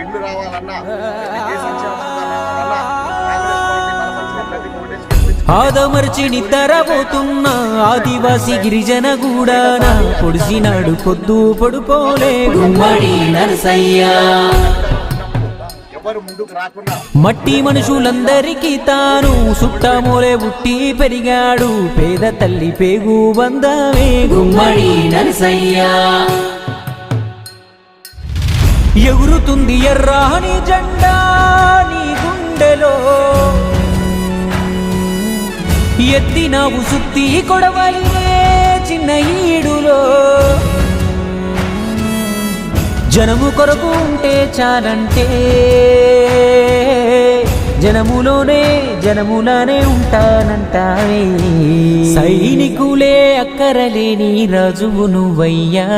ఇల్లు రావాలన్నా ఆదమర్చి నిద్రపోతున్న ఆదివాసి గిరిజన గూడాన పొడిసినాడు పొద్దు పొడుకోలే గుమ్మడి నరసయ్య. మట్టి మనుషులందరికీ తాను సుట్టమోలే ఉట్టి పెరిగాడు పేద తల్లి పేగు బంధమే గుమ్మడి నరసయ్య. ఎగురుతుంది ఎర్రాని జెండా నీ గుండెలో ఎత్తినావు సుత్తి కొడవలినే చిన్న ఈడులో. జనము కొరకు ఉంటే చాలంటే జనములోనే ఉంటానంటావే. సైనికులే అక్కరలేని రాజువు నువ్వయ్యా.